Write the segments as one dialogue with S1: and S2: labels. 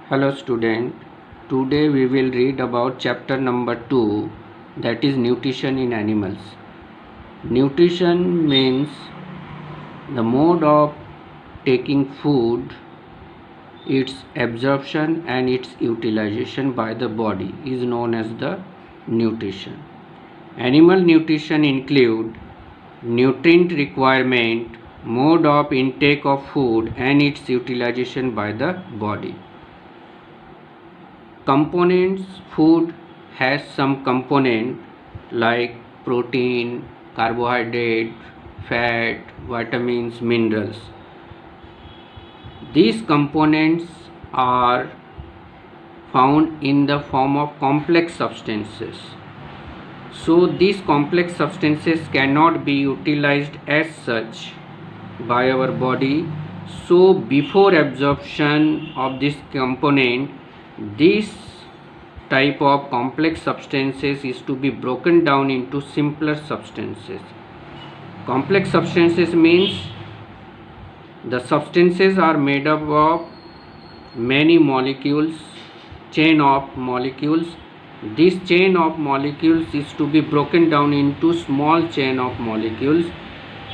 S1: Hello student, today we will read about chapter number 2, that is nutrition in animals. Nutrition means the mode of taking food, its absorption and its utilization by the body is known as the nutrition. Animal nutrition include nutrient requirement, mode of intake of food and its utilization by the body. Components: food has some component like protein, carbohydrate, fat, vitamins, minerals. These components are found in the form of complex substances. So these complex substances cannot be utilized as such by our body. So before absorption of this component, this type of complex substances is to be broken down into simpler substances. Complex substances means the substances are made up of many molecules, chain of molecules. This chain of molecules is to be broken down into small chain of molecules.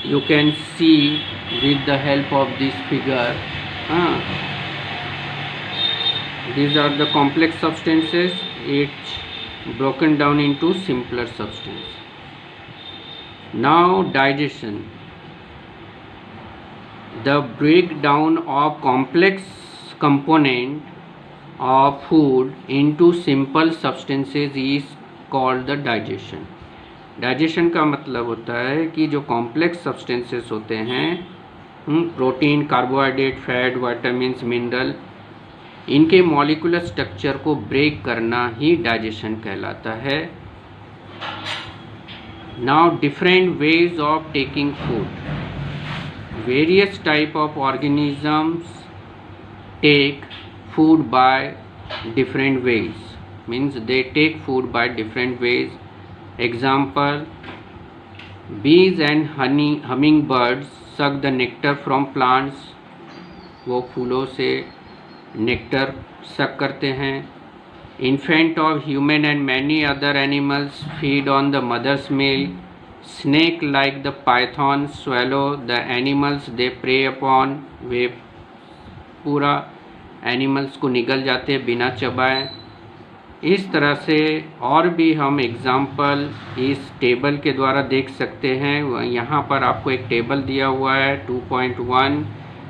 S1: You can see with the help of this figure. These are the complex substances, each broken down into simpler substance. Now digestion. The breakdown of complex component of food into simple substances is called the digestion. Digestion का मतलब होता है कि जो complex substances होते हैं, protein, carbohydrate, fat, vitamins, mineral, इनके molecular structure को ब्रेक करना ही डाइजेशन कहलाता है. Now different ways of taking food. Various type of organisms take food by different ways, means they take food by different ways. Example: bees and hummingbirds suck the nectar from plants. वो फूलों से nectar सक करते हैं. Infant of human and many other animals feed on the mother's milk. Snake like the python swallow the animals they prey upon. वे पूरा animals को निगल जाते हैं बिना चबाए. इस तरह से और भी हम एग्जाम्पल इस टेबल के द्वारा देख सकते हैं. यहाँ पर आपको एक टेबल दिया हुआ है 2.1.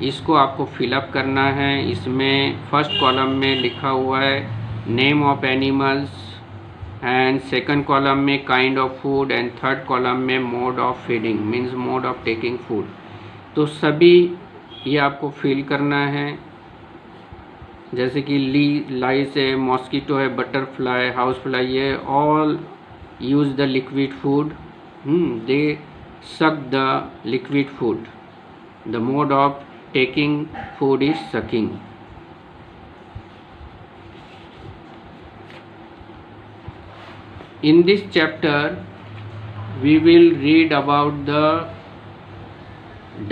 S1: इसको आपको फिलअप करना है. इसमें फर्स्ट कॉलम में लिखा हुआ है name of animals, and second column में kind of food, and third column में mode of feeding means mode of taking food. तो सभी ये आपको फिल करना है. जैसे कि लाइस है, मॉस्किटो है, बटरफ्लाई, हाउस फ्लाई, ये all use the liquid food. They suck the liquid food. The mode of taking food is sucking. In this chapter we will read about the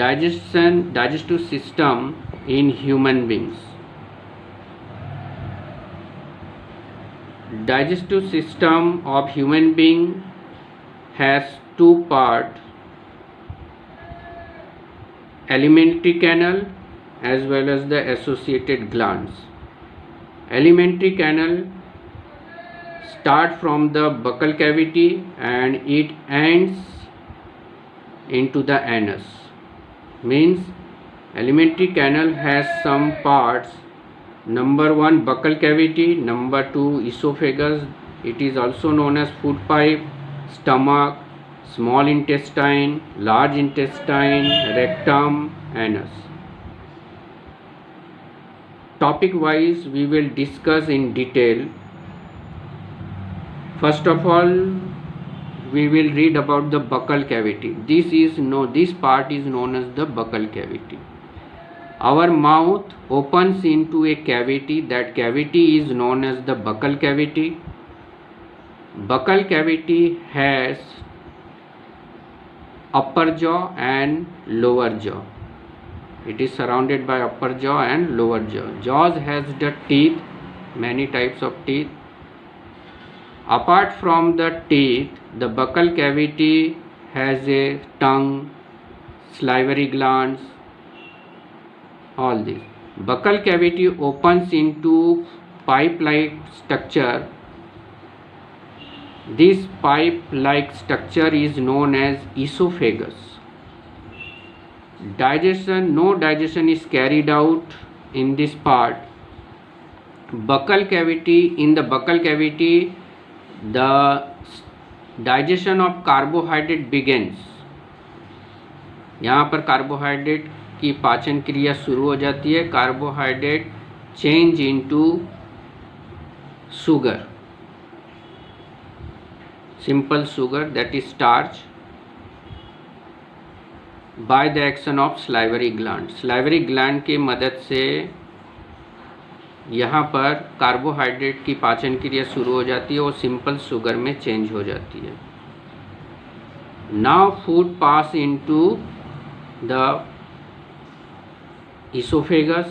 S1: digestive system in human beings. Digestive system of human being has two parts: alimentary canal as well as the associated glands. Alimentary canal start from the buccal cavity and it ends into the anus. Means alimentary canal has some parts. Number 1 buccal cavity, number 2 esophagus, it is also known as food pipe, stomach, small intestine, large intestine, rectum, anus. Topic wise we will discuss in detail. First of all, we will read about the buccal cavity. This part is known as the buccal cavity. Our mouth opens into a cavity. That cavity is known as the buccal cavity. Buccal cavity has upper jaw and lower jaw. It is surrounded by upper jaw and lower jaw. Jaws has the teeth, many types of teeth. Apart from the teeth, the buccal cavity has a tongue, salivary glands, all this. Buccal cavity opens into pipe-like structure. This pipe-like structure is known as esophagus. No digestion is carried out in this part. In the buccal cavity, the digestion of carbohydrate begins. यहाँ पर carbohydrate की पाचन क्रिया शुरू हो जाती है. Carbohydrate change into sugar, simple sugar, that is starch, by the action of salivary gland. salivary gland की मदद से यहाँ पर कार्बोहाइड्रेट की पाचन क्रिया शुरू हो जाती है और सिंपल शुगर में चेंज हो जाती है. Now food pass into the esophagus.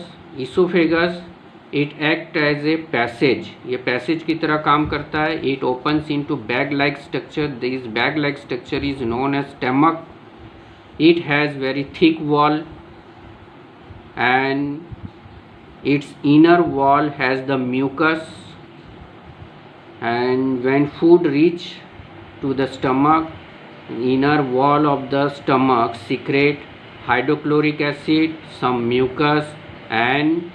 S1: It act as a passage. ये पैसेज की तरह काम करता है. It opens into bag-like structure. This bag-like structure is known as stomach. It has very thick wall and its inner wall has the mucus, and when food reach to the stomach, inner wall of the stomach secrete hydrochloric acid, some mucus and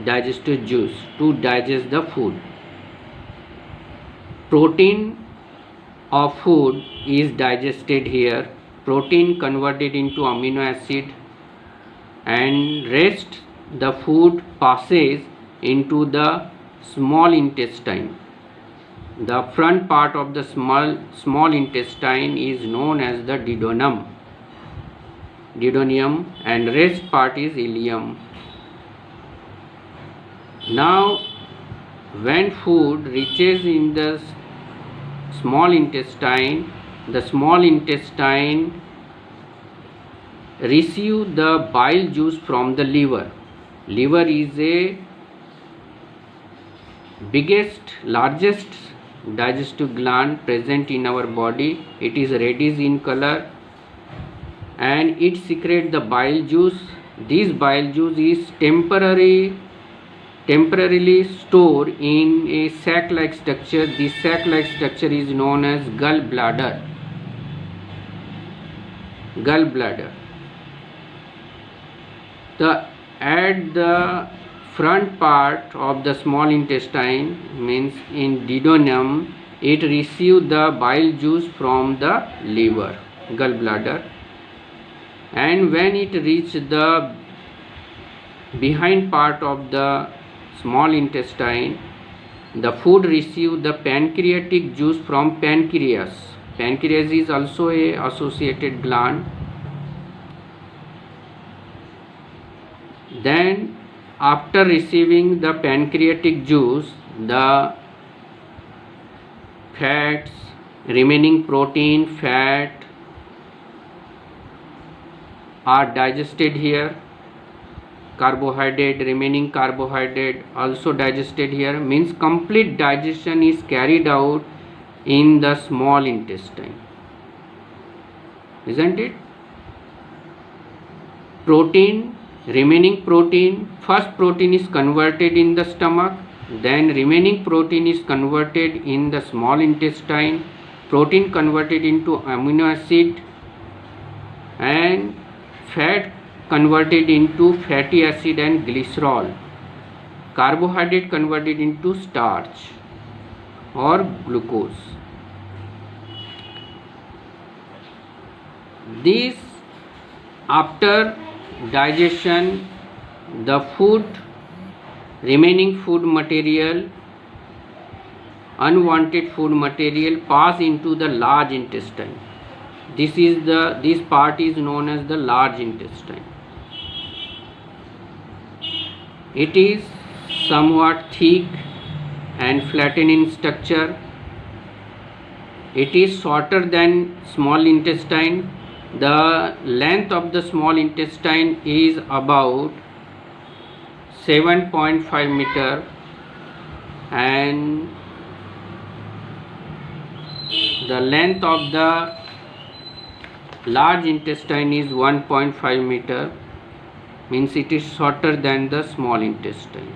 S1: digestive juice to digest the food. Protein of food is digested here. Protein converted into amino acid, and rest the food passes into the small intestine. The front part of the small intestine is known as the duodenum, and rest part is ileum. Now when food reaches in the small intestine, the small intestine receive the bile juice from the liver. Liver is a largest digestive gland present in our body. It is reddish in color and it secretes the bile juice. This bile juice is temporarily stored in a sac-like structure. This sac-like structure is known as gallbladder. At the front part of the small intestine, means in duodenum, it receives the bile juice from the liver, gallbladder, and when it reaches the behind part of the small intestine, the food receives the pancreatic juice from pancreas. Pancreas is also a associated gland. Then after receiving the pancreatic juice, the fats, remaining protein, fat are digested here. Remaining carbohydrate also digested here. Means complete digestion is carried out in the small intestine, isn't it? Remaining protein, first protein is converted in the stomach, then remaining protein is converted in the small intestine, protein converted into amino acid, and fat converted into fatty acid and glycerol, carbohydrate converted into starch or glucose. This, after digestion, the remaining food material, unwanted food material, pass into the large intestine. This part is known as the large intestine. It is somewhat thick and flattened in structure. It is shorter than small intestine The length of the small intestine is about 7.5 meter and the length of the large intestine is 1.5 meter, means it is shorter than the small intestine.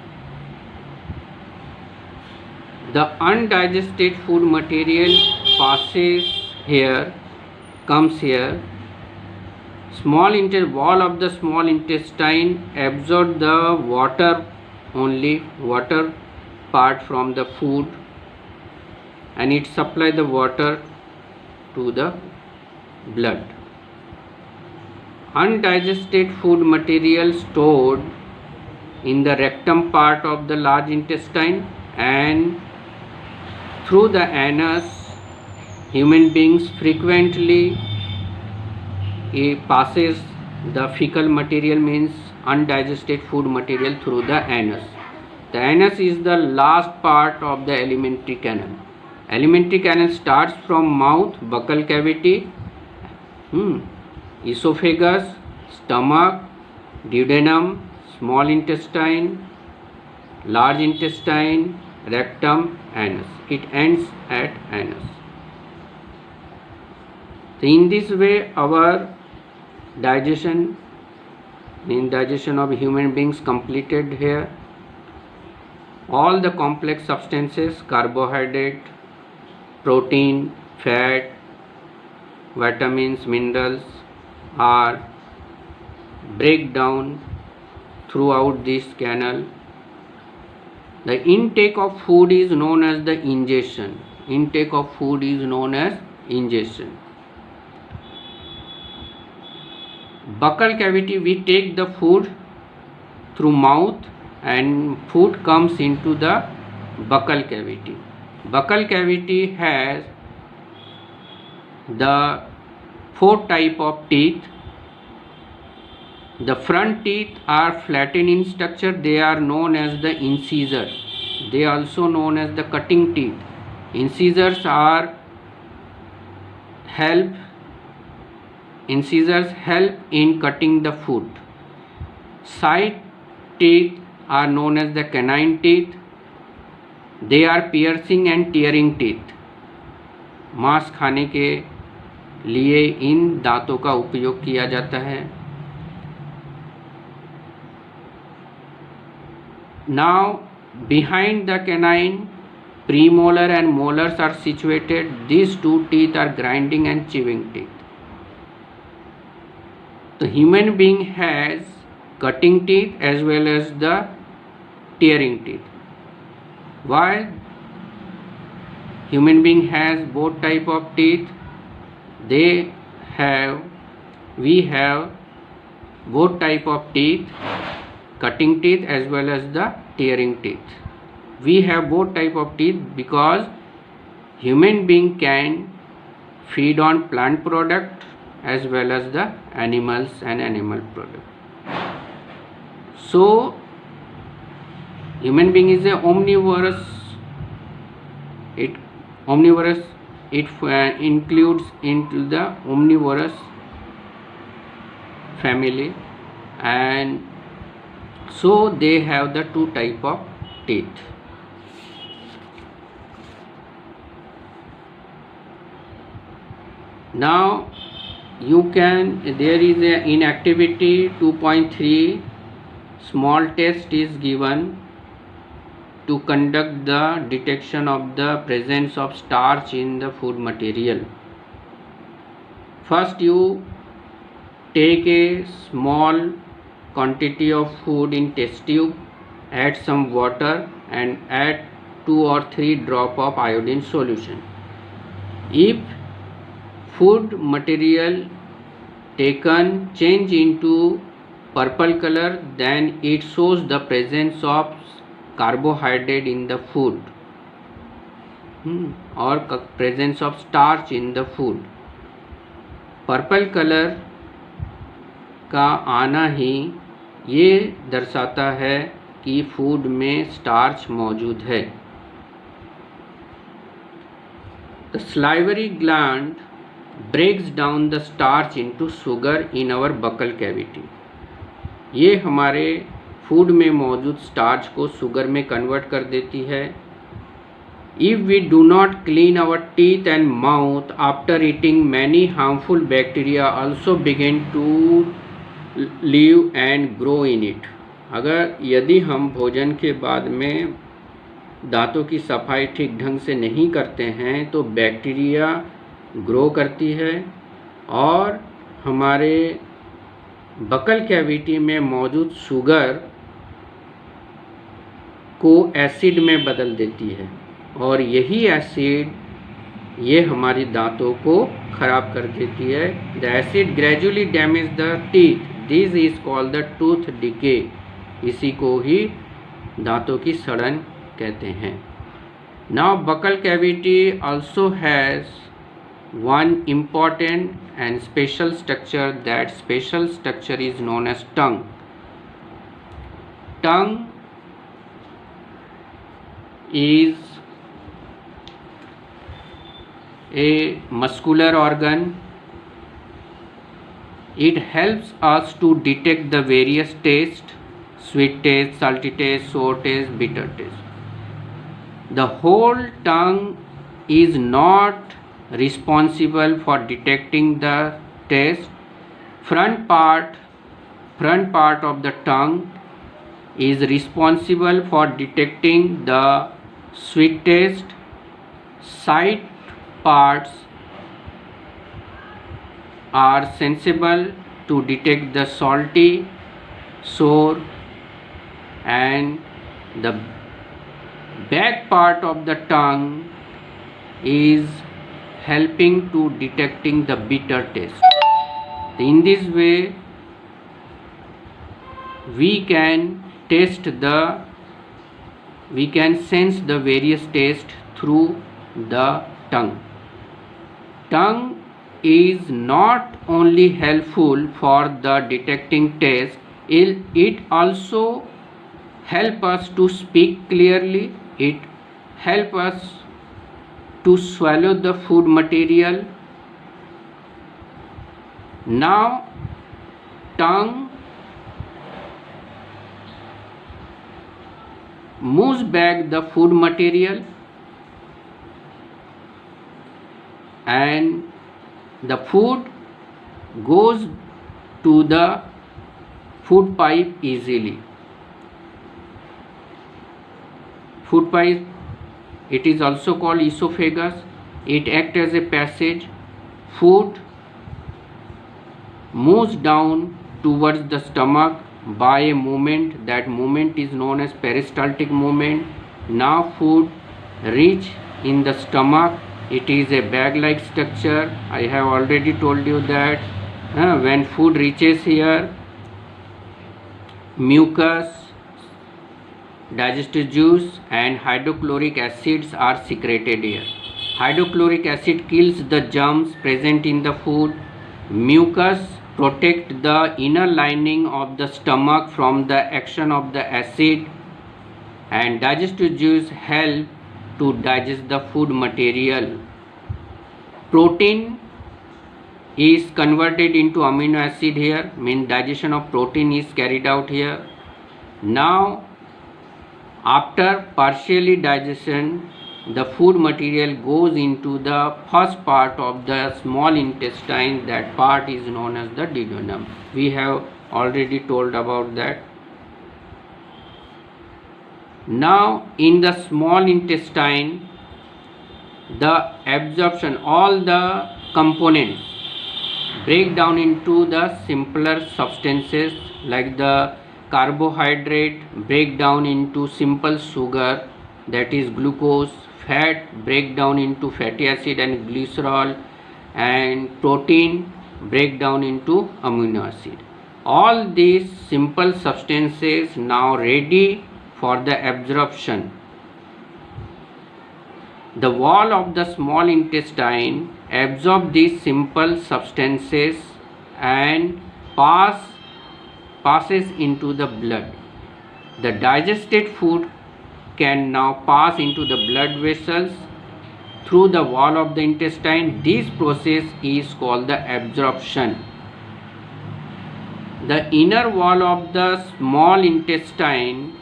S1: The undigested food material comes here. Wall of the small intestine absorb the water part from the food, and it supply the water to the blood. Undigested food material stored in the rectum part of the large intestine and through the anus. Human beings frequently passes the fecal material, means undigested food material, through the anus. The anus is the last part of the alimentary canal. Alimentary canal starts from mouth, buccal cavity, esophagus, stomach, duodenum, small intestine, large intestine, rectum, anus. It ends at anus. So in this way our digestion of human beings completed here. All the complex substances, carbohydrate, protein, fat, vitamins, minerals are break down throughout this canal. The intake of food is known as the ingestion. Buccal cavity, we take the food through mouth and food comes into the buccal cavity. Buccal cavity has the 4 type of teeth. The front teeth are flattened in structure. They are known as the incisor. They are also known as the cutting teeth. Incisors help in cutting the food. Side teeth are known as the canine teeth. They are piercing and tearing teeth. मांस खाने के लिए इन दांतों का उपयोग किया जाता है. Now behind the canine, premolar and molars are situated. These 2 teeth are grinding and chewing teeth. The human being has cutting teeth as well as the tearing teeth. Why human being has both type of teeth? We have both type of teeth, cutting teeth as well as the tearing teeth. We have both type of teeth because human being can feed on plant product as well as the animals and animal product. So human being is a omnivorous. It includes into the omnivorous family, and so they have the 2 type of teeth. Now there is in activity 2.3 small test is given to conduct the detection of the presence of starch in the food material. First you take a small quantity of food in test tube, add some water and add 2 or 3 drop of iodine solution. If food material taken change into purple color, then it shows the presence of carbohydrate in the food or presence of starch in the food. Purple colour का आना ही ये दर्शाता है कि food में starch मौजूद है. The salivary gland breaks down the starch into sugar in our buccal cavity. ये हमारे फूड में मौजूद स्टार्च को शुगर में कन्वर्ट कर देती है. If we do not clean our teeth and mouth after eating, many harmful bacteria also begin to live and grow in it. अगर यदि हम भोजन के बाद में दांतों की सफाई ठीक ढंग से नहीं करते हैं तो बैक्टीरिया ग्रो करती है और हमारे बकल कैविटी में मौजूद शुगर को एसिड में बदल देती है और यही एसिड ये हमारी दांतों को ख़राब कर देती है. The acid gradually damage the teeth. This is called the tooth decay. इसी को ही दांतों की सड़न कहते हैं. Now buccal cavity also has one important and special structure. That special structure is known as tongue. Tongue is a muscular organ. It helps us to detect the various taste: sweet taste, salty taste, sour taste, bitter taste. The whole tongue is not responsible for detecting the taste. Front part of the tongue is responsible for detecting the sweet taste. Side parts are sensible to detect the salty, sour, and the back part of the tongue is helping to detecting the bitter taste. In this way we can sense the various taste through the tongue. Tongue is not only helpful for the detecting taste, it also help us to speak clearly. It help us to swallow the food material. Now tongue moves back the food material and the food goes to the food pipe easily. Food pipe, it is also called esophagus. It acts as a passage. Food moves down towards the stomach by a movement. That movement is known as peristaltic movement. Now food reach in the stomach. It is a bag-like structure. I have already told you that when food reaches here, mucus, digestive juice and hydrochloric acids are secreted here. Hydrochloric acid kills the germs present in the food. Mucus protect the inner lining of the stomach from the action of the acid, and digestive juice help to digest the food material. Protein is converted into amino acid here, means digestion of protein is carried out here. Now after partially digestion, the food material goes into the first part of the small intestine. That part is known as the duodenum. We have already told about that. Now in the small intestine, the absorption, all the components break down into the simpler substances, like the carbohydrate break down into simple sugar, that is glucose. Fat break down into fatty acid and glycerol, and protein break down into amino acid. All these simple substances now ready for the absorption. The wall of the small intestine absorb these simple substances and passes into the blood. The digested food can now pass into the blood vessels through the wall of the intestine. This process is called the absorption. The inner wall of the small intestine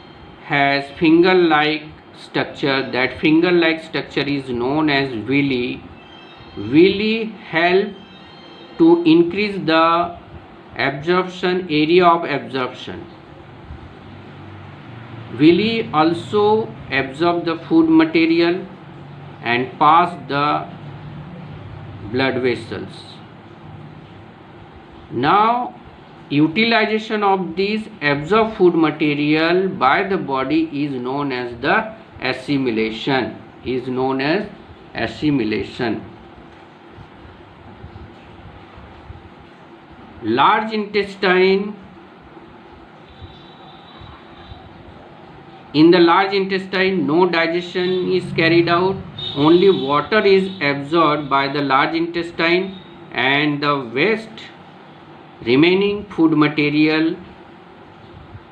S1: has finger-like structure. That finger-like structure is known as villi. Villi help to increase the absorption, area of absorption. Villi also absorb the food material and pass the blood vessels. Now, utilization of this absorbed food material by the body is known as the assimilation. Large intestine. In the large intestine, no digestion is carried out. Only water is absorbed by the large intestine, and the waste remaining food material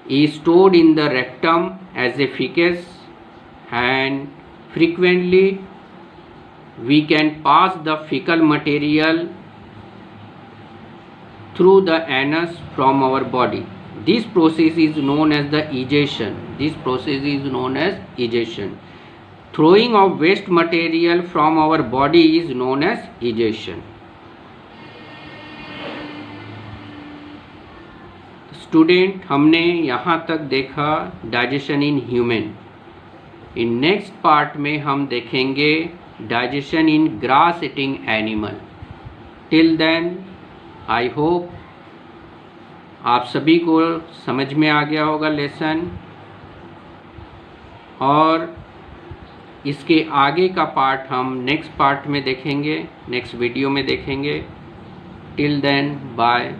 S1: is stored in the rectum as a feces, and frequently we can pass the fecal material through the anus from our body. This process is known as the egestion. Throwing of waste material from our body is known as egestion. Student, हमने यहाँ तक देखा digestion in human. In next part में हम देखेंगे digestion in grass eating animal. Till then I hope आप सभी को समझ में आ गया होगा लेसन, और इसके आगे का पार्ट हम नेक्स्ट पार्ट में देखेंगे, नेक्स्ट वीडियो में देखेंगे. Till then bye.